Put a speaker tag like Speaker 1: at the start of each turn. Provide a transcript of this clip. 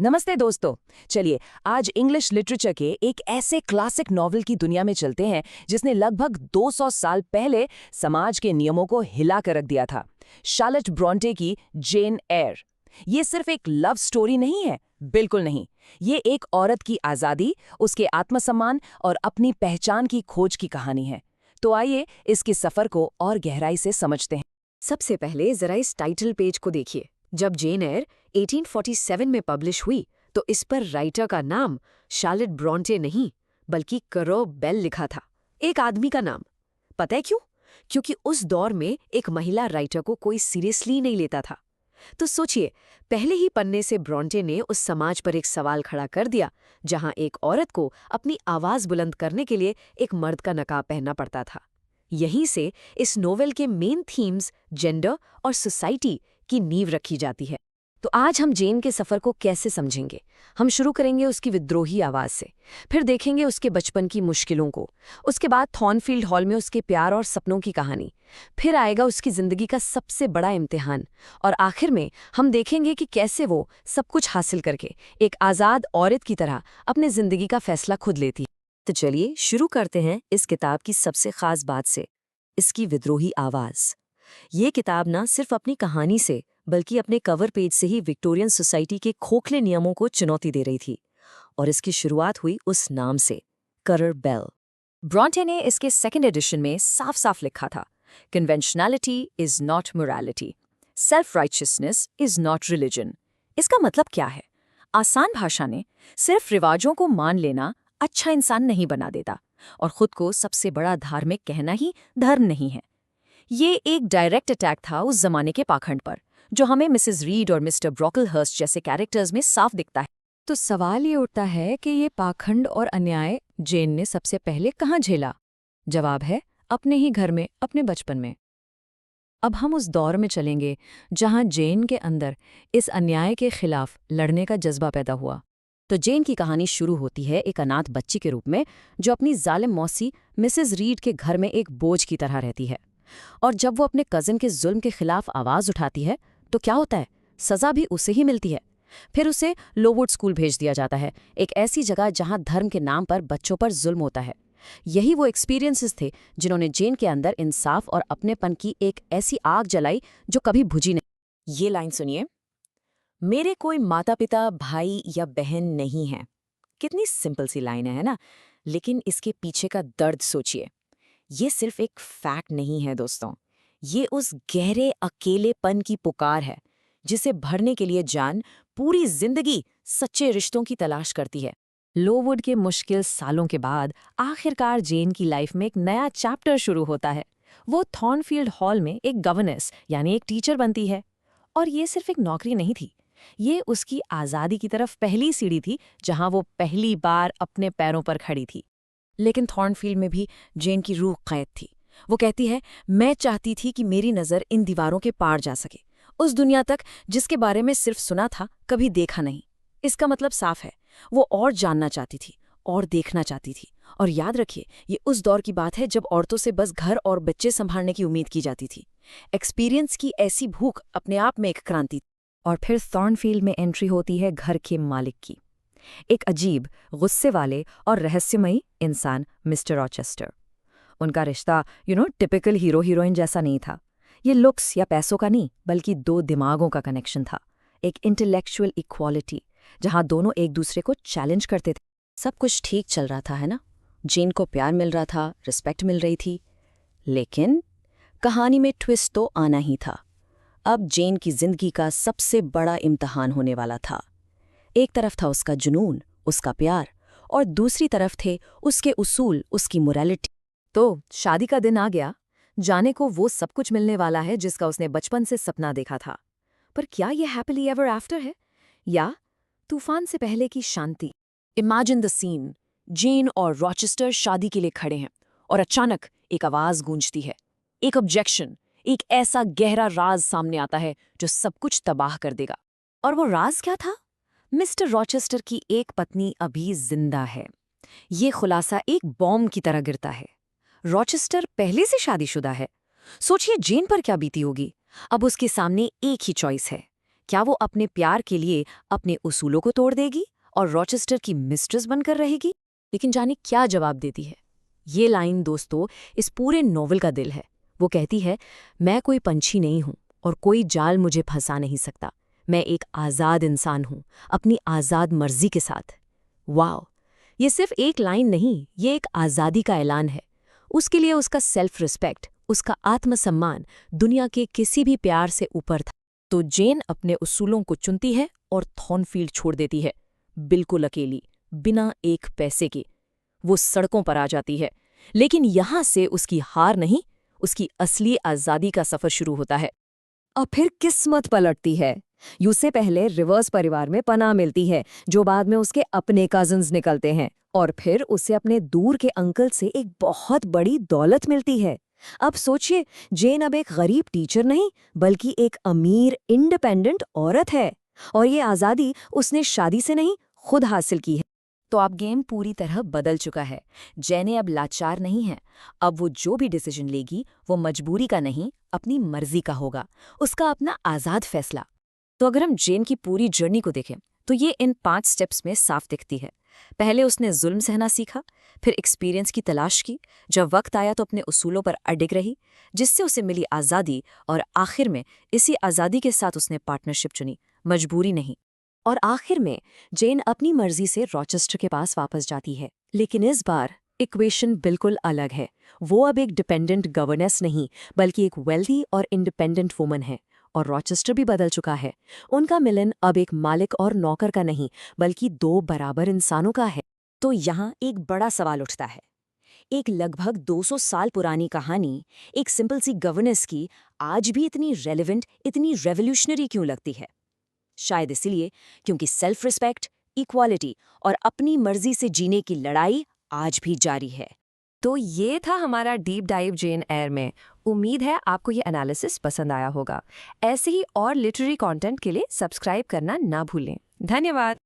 Speaker 1: नमस्ते दोस्तों। चलिए आज इंग्लिश लिटरेचर के एक ऐसे क्लासिक नॉवल की दुनिया में चलते हैं जिसने लगभग 200 साल पहले समाज के नियमों को हिला कर रख दिया था। शार्लेट ब्रॉन्टे की जेन एयर। ये सिर्फ एक लव स्टोरी नहीं है, बिल्कुल नहीं। ये एक औरत की आज़ादी, उसके आत्मसम्मान और अपनी पहचान की खोज की कहानी है। तो आइए इसके सफर को और गहराई से समझते हैं।
Speaker 2: सबसे पहले जरा इस टाइटल पेज को देखिए। जब जेन एयर 1847 में पब्लिश हुई तो इस पर राइटर का नाम शार्लेट ब्रॉन्टे नहीं बल्कि करो बेल लिखा था, एक आदमी का नाम। पता है क्यों? क्योंकि उस दौर में एक महिला राइटर को कोई सीरियसली नहीं लेता था। तो सोचिए, पहले ही पन्ने से ब्रॉन्टे ने उस समाज पर एक सवाल खड़ा कर दिया जहां एक औरत को अपनी आवाज बुलंद करने के लिए एक मर्द का नकाब पहनना पड़ता था। यहीं से इस नोवेल के मेन थीम्स जेंडर और सोसाइटी की नींव रखी जाती है। तो आज हम जेन के सफ़र को कैसे समझेंगे? हम शुरू करेंगे उसकी विद्रोही आवाज़ से, फिर देखेंगे उसके बचपन की मुश्किलों को, उसके बाद थॉर्नफील्ड हॉल में उसके प्यार और सपनों की कहानी, फिर आएगा उसकी ज़िंदगी का सबसे बड़ा इम्तिहान, और आखिर में हम देखेंगे कि कैसे वो सब कुछ हासिल करके एक आज़ाद औरत की तरह अपने ज़िंदगी का फैसला खुद लेती है। तो चलिए शुरू करते हैं इस किताब की सबसे खास बात से, इसकी विद्रोही आवाज़। ये किताब ना सिर्फ अपनी कहानी से बल्कि अपने कवर पेज से ही विक्टोरियन सोसाइटी के खोखले नियमों को चुनौती दे रही थी। और इसकी शुरुआत हुई उस नाम से, करर बेल। ब्रॉन्टे ने इसके सेकंड एडिशन में साफ साफ लिखा था, conventionality is not morality, self righteousness is not religion. इसका मतलब क्या है? आसान भाषा में सिर्फ रिवाजों को मान लेना अच्छा इंसान नहीं बना देता, और खुद को सबसे बड़ा धार्मिक कहना ही धर्म नहीं है। ये एक डायरेक्ट अटैक था उस जमाने के पाखंड पर, जो हमें मिसेस रीड और मिस्टर ब्रोकलहर्स्ट जैसे कैरेक्टर्स में साफ दिखता है। तो सवाल ये उठता है कि ये पाखंड और अन्याय जेन ने सबसे पहले कहाँ झेला? जवाब है, अपने ही घर में, अपने बचपन में। अब हम उस दौर में चलेंगे जहां जेन के अंदर इस अन्याय के खिलाफ लड़ने का जज्बा पैदा हुआ। तो जेन की कहानी शुरू होती है एक अनाथ बच्ची के रूप में, जो अपनी जालिम मौसी मिसेस रीड के घर में एक बोझ की तरह रहती है। और जब वो अपने कजिन के जुल्म के खिलाफ आवाज उठाती है तो क्या होता है? सजा भी उसे ही मिलती है। फिर उसे लोवुड स्कूल भेज दिया जाता है, एक ऐसी जगह जहां धर्म के नाम पर बच्चों पर जुल्म होता है। यही वो एक्सपीरियंसेस थे जिन्होंने जेन के अंदर इंसाफ और अपनेपन की एक ऐसी आग जलाई जो कभी बुझी नहीं। ये लाइन सुनिए, मेरे कोई माता पिता, भाई या बहन नहीं है। कितनी सिंपल सी लाइन है ना? लेकिन इसके पीछे का दर्द सोचिए। ये सिर्फ एक फैक्ट नहीं है दोस्तों, ये उस गहरे अकेलेपन की पुकार है जिसे भरने के लिए जान पूरी जिंदगी सच्चे रिश्तों की तलाश करती है। लोवुड के मुश्किल सालों के बाद आखिरकार जेन की लाइफ में एक नया चैप्टर शुरू होता है। वो थॉर्नफील्ड हॉल में एक गवर्नेस यानी एक टीचर बनती है। और ये सिर्फ एक नौकरी नहीं थी, ये उसकी आज़ादी की तरफ पहली सीढ़ी थी, जहां वो पहली बार अपने पैरों पर खड़ी थी। लेकिन थॉर्नफील्ड में भी जेन की रूह कैद थी। वो कहती है, मैं चाहती थी कि मेरी नज़र इन दीवारों के पार जा सके, उस दुनिया तक जिसके बारे में सिर्फ सुना था, कभी देखा नहीं। इसका मतलब साफ है, वो और जानना चाहती थी और देखना चाहती थी। और याद रखिए, ये उस दौर की बात है जब औरतों से बस घर और बच्चे संभालने की उम्मीद की जाती थी। एक्सपीरियंस की ऐसी भूख अपने आप में एक क्रांति थी। और फिर थॉर्नफील्ड में एंट्री होती है घर के मालिक की, एक अजीब, गुस्से वाले और रहस्यमयी इंसान, मिस्टर रॉचेस्टर। उनका रिश्ता टिपिकल हीरो हीरोइन जैसा नहीं था। ये लुक्स या पैसों का नहीं, बल्कि दो दिमागों का कनेक्शन था, एक इंटेलेक्चुअल इक्वालिटी, जहां दोनों एक दूसरे को चैलेंज करते थे। सब कुछ ठीक चल रहा था, है ना? जेन को प्यार मिल रहा था, रिस्पेक्ट मिल रही थी। लेकिन कहानी में ट्विस्ट तो आना ही था। अब जेन की जिंदगी का सबसे बड़ा इम्तिहान होने वाला था। एक तरफ था उसका जुनून, उसका प्यार, और दूसरी तरफ थे उसके उसूल, उसकी मोरालिटी। तो शादी का दिन आ गया। जाने को वो सब कुछ मिलने वाला है जिसका उसने बचपन से सपना देखा था। पर क्या ये हैप्पीली एवर आफ्टर है, या तूफान से पहले की शांति? इमेजिन द सीन, जेन और रॉचेस्टर शादी के लिए खड़े हैं और अचानक एक आवाज गूंजती है, एक ऑब्जेक्शन, एक ऐसा गहरा राज सामने आता है जो सब कुछ तबाह कर देगा। और वो राज क्या था? मिस्टर रॉचेस्टर की एक पत्नी अभी जिंदा है। ये खुलासा एक बॉम्ब की तरह गिरता है। रॉचेस्टर पहले से शादीशुदा है। सोचिए जेन पर क्या बीती होगी। अब उसके सामने एक ही चॉइस है, क्या वो अपने प्यार के लिए अपने उसूलों को तोड़ देगी और रॉचेस्टर की मिस्ट्रेस बनकर रहेगी? लेकिन जाने क्या जवाब देती है। ये लाइन दोस्तों इस पूरे नॉवल का दिल है। वो कहती है, मैं कोई पंछी नहीं हूं और कोई जाल मुझे फंसा नहीं सकता। मैं एक आज़ाद इंसान हूं, अपनी आज़ाद मर्जी के साथ। वाओ, ये सिर्फ एक लाइन नहीं, ये एक आज़ादी का ऐलान है। उसके लिए उसका सेल्फ रिस्पेक्ट, उसका आत्मसम्मान दुनिया के किसी भी प्यार से ऊपर था। तो जेन अपने उसूलों को चुनती है और थॉर्नफील्ड छोड़ देती है, बिल्कुल अकेली, बिना एक पैसे के। वो सड़कों पर आ जाती है, लेकिन यहां से उसकी हार नहीं, उसकी असली आज़ादी का सफ़र शुरू होता है।
Speaker 1: और फिर किस्मत पलटती है। यूसे पहले रिवर्स परिवार में पनाह मिलती है, जो बाद में उसके अपने कजन्स निकलते हैं, और फिर उसे अपने दूर के अंकल से एक बहुत बड़ी दौलत मिलती है। अब सोचिए, जेन अब एक गरीब टीचर नहीं, बल्कि एक अमीर इंडिपेंडेंट औरत है, और ये आज़ादी उसने शादी से नहीं, खुद हासिल की है। तो अब गेम पूरी तरह बदल चुका है। जेने अब लाचार नहीं है। अब वो जो भी डिसीजन लेगी वो मजबूरी का नहीं, अपनी मर्जी का होगा, उसका अपना आज़ाद फैसला। तो अगर हम जेन की पूरी जर्नी को देखें तो ये इन 5 स्टेप्स में साफ दिखती है। पहले उसने जुल्म सहना सीखा, फिर एक्सपीरियंस की तलाश की, जब वक्त आया तो अपने उसूलों पर अडिग रही, जिससे उसे मिली आज़ादी, और आखिर में इसी आज़ादी के साथ उसने पार्टनरशिप चुनी, मजबूरी नहीं। और आखिर में जेन अपनी मर्जी से रॉचेस्टर के पास वापस जाती है, लेकिन इस बार इक्वेशन बिल्कुल अलग है। वो अब एक डिपेंडेंट गवर्नेस नहीं, बल्कि एक वेल्दी और इंडिपेंडेंट वुमन है। और रॉचेस्टर भी बदल चुका है। उनका मिलन अब एक मालिक और नौकर का नहीं, बल्कि 2 बराबर इंसानों का है। तो यहाँ एक बड़ा सवाल उठता है, एक लगभग 200 साल पुरानी कहानी, एक सिंपल सी गवर्नेंस की, आज भी इतनी रेलेवेंट, इतनी रेवोल्यूशनरी क्यों लगती है? शायद इसलिए क्योंकि सेल्फ रिस्पेक्ट, इक्वालिटी और अपनी मर्जी से जीने की लड़ाई आज भी जारी है। तो ये था हमारा डीप डाइव जेन एयर में। उम्मीद है आपको ये एनालिसिस पसंद आया होगा। ऐसे ही और लिटरेरी कंटेंट के लिए सब्सक्राइब करना ना भूलें। धन्यवाद।